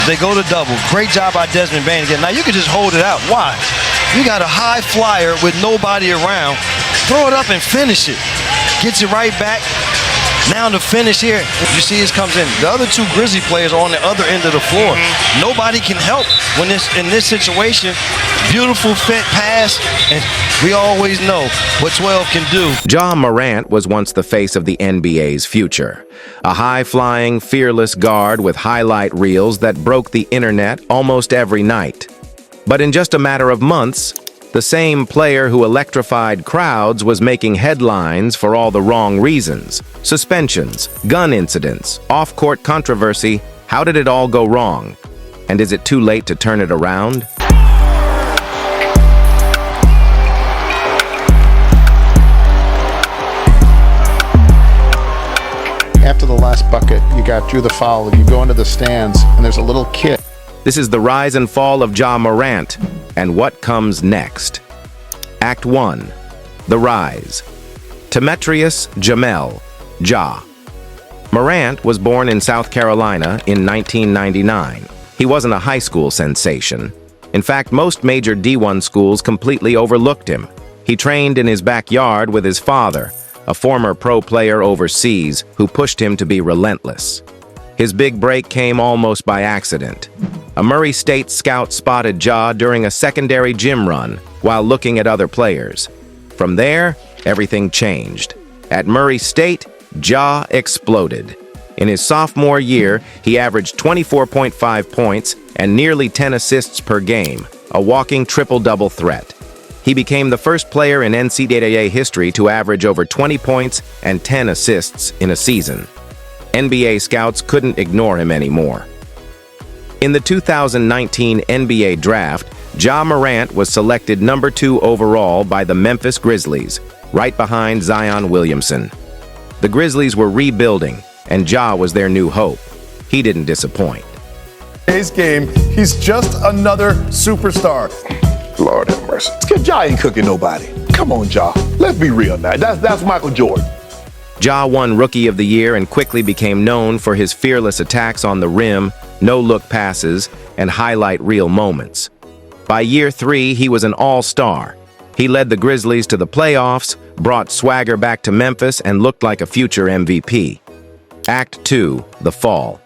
They go to double. Great job by Desmond Bane again. Now you can just hold it out. Why? You got a high flyer with nobody around. Throw it up and finish it. Gets it right back. Now the finish here, you see this comes in. The other two Grizzly players are on the other end of the floor. Nobody can help when in this situation. Beautiful fit pass, and we always know what 12 can do. Ja Morant was once the face of the NBA's future. A high-flying, fearless guard with highlight reels that broke the internet almost every night. But in just a matter of months, the same player who electrified crowds was making headlines for all the wrong reasons. Suspensions, gun incidents, off-court controversy. How did it all go wrong? And is it too late to turn it around? After the last bucket, you got Drew the foul, and you go into the stands, and there's a little kid. This is the rise and fall of Ja Morant, and what comes next. Act 1. The Rise. Demetrius Jamel, Ja. Morant was born in South Carolina in 1999. He wasn't a high school sensation. In fact, most major D1 schools completely overlooked him. He trained in his backyard with his father, a former pro player overseas who pushed him to be relentless. His big break came almost by accident. A Murray State scout spotted Ja during a secondary gym run while looking at other players. From there, everything changed. At Murray State, Ja exploded. In his sophomore year, he averaged 24.5 points and nearly 10 assists per game, a walking triple-double threat. He became the first player in NCAA history to average over 20 points and 10 assists in a season. NBA scouts couldn't ignore him anymore. In the 2019 NBA draft, Ja Morant was selected number 2 overall by the Memphis Grizzlies, right behind Zion Williamson. The Grizzlies were rebuilding, and Ja was their new hope. He didn't disappoint. Today's game, he's just another superstar. Lord have mercy. Ja ain't cooking nobody. Come on, Ja. Let's be real now. That's Michael Jordan. Ja won Rookie of the Year and quickly became known for his fearless attacks on the rim, no-look passes, and highlight reel moments. By year 3, he was an all-star. He led the Grizzlies to the playoffs, brought swagger back to Memphis, and looked like a future MVP. Act 2, the fall.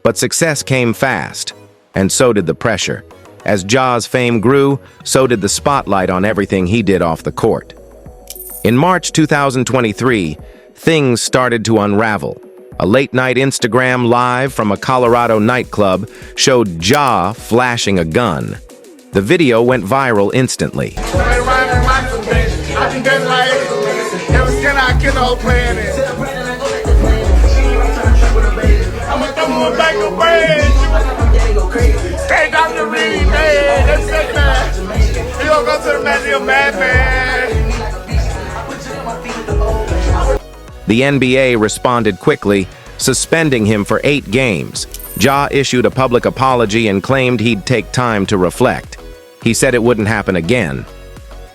But success came fast, and so did the pressure. As Ja's fame grew, so did the spotlight on everything he did off the court. In March 2023, things started to unravel. A late-night Instagram live from a Colorado nightclub showed Ja flashing a gun. The video went viral instantly. The NBA responded quickly, suspending him for 8 games. Ja issued a public apology and claimed he'd take time to reflect. He said it wouldn't happen again.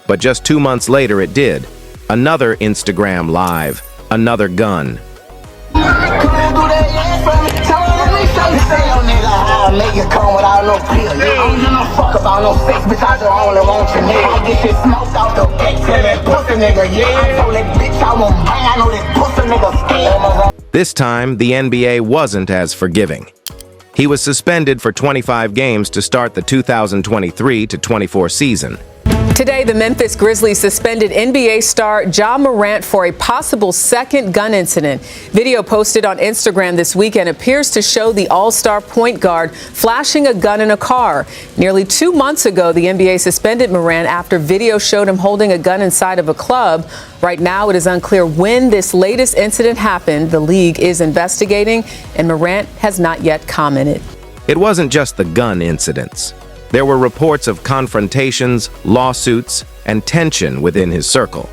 But just 2 months later it did. Another Instagram live, another gun. This time, the NBA wasn't as forgiving. He was suspended for 25 games to start the 2023-24 season. Today, the Memphis Grizzlies suspended NBA star Ja Morant for a possible second gun incident. Video posted on Instagram this weekend appears to show the all-star point guard flashing a gun in a car. Nearly 2 months ago, the NBA suspended Morant after video showed him holding a gun inside of a club. Right now, it is unclear when this latest incident happened. The league is investigating, and Morant has not yet commented. It wasn't just the gun incidents. There were reports of confrontations, lawsuits, and tension within his circle.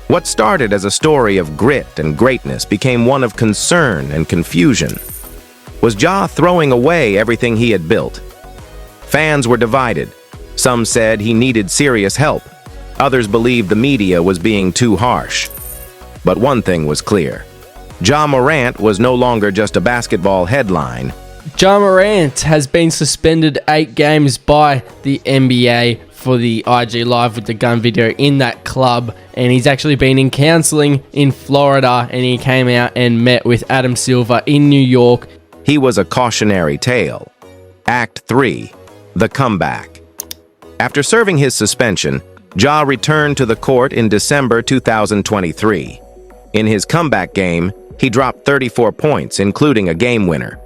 What started as a story of grit and greatness became one of concern and confusion. Was Ja throwing away everything he had built? Fans were divided. Some said he needed serious help. Others believed the media was being too harsh. But one thing was clear. Ja Morant was no longer just a basketball headline. Ja Morant has been suspended 8 games by the NBA for the IG Live with the gun video in that club, and he's actually been in counseling in Florida, and he came out and met with Adam Silver in New York. He was a cautionary tale. Act 3, the comeback. After serving his suspension, Ja returned to the court in December 2023. In his comeback game, he dropped 34 points, including a game winner.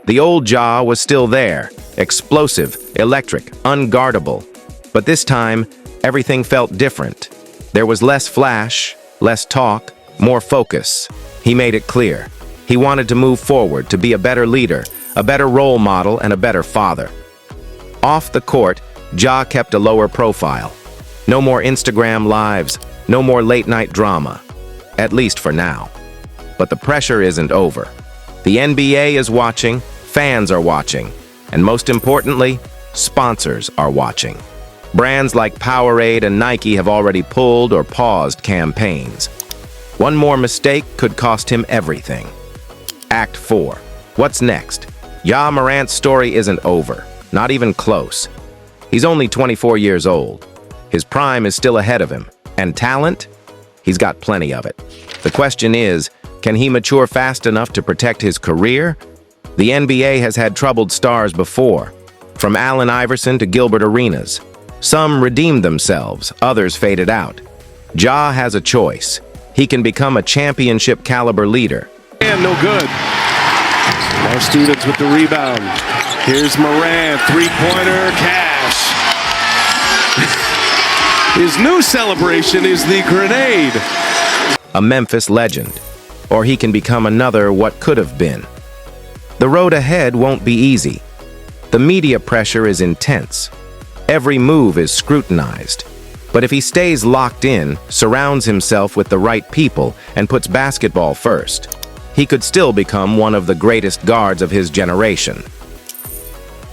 The old Ja was still there, explosive, electric, unguardable. But this time, everything felt different. There was less flash, less talk, more focus. He made it clear. He wanted to move forward, to be a better leader, a better role model, and a better father. Off the court, Ja kept a lower profile. No more Instagram lives, no more late-night drama. At least for now. But the pressure isn't over. The NBA is watching, fans are watching, and most importantly, sponsors are watching. Brands like Powerade and Nike have already pulled or paused campaigns. One more mistake could cost him everything. Act 4. What's next? Ja Morant's story isn't over, not even close. He's only 24 years old. His prime is still ahead of him. And talent? He's got plenty of it. The question is, can he mature fast enough to protect his career? The NBA has had troubled stars before, from Allen Iverson to Gilbert Arenas. Some redeemed themselves, others faded out. Ja has a choice. He can become a championship-caliber leader. And no good. More students with the rebound. Here's Morant, three-pointer, cash. His new celebration is the grenade. A Memphis legend. Or he can become another what could have been. The road ahead won't be easy. The media pressure is intense. Every move is scrutinized. But if he stays locked in, surrounds himself with the right people, and puts basketball first, he could still become one of the greatest guards of his generation.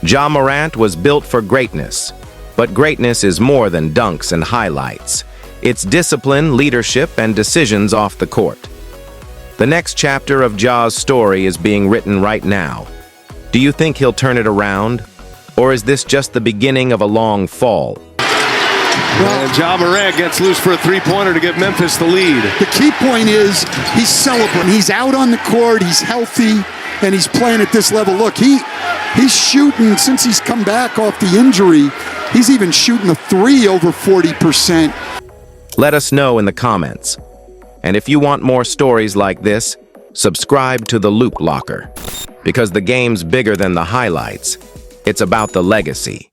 Ja Morant was built for greatness, but greatness is more than dunks and highlights. It's discipline, leadership, and decisions off the court. The next chapter of Ja's story is being written right now. Do you think he'll turn it around? Or is this just the beginning of a long fall? And Ja Morant gets loose for a three-pointer to give Memphis the lead. The key point is he's celebrating. He's out on the court, he's healthy, and he's playing at this level. Look, he's shooting, since he's come back off the injury, he's even shooting the three over 40%. Let us know in the comments. And if you want more stories like this, subscribe to the Loop Locker. Because the game's bigger than the highlights. It's about the legacy.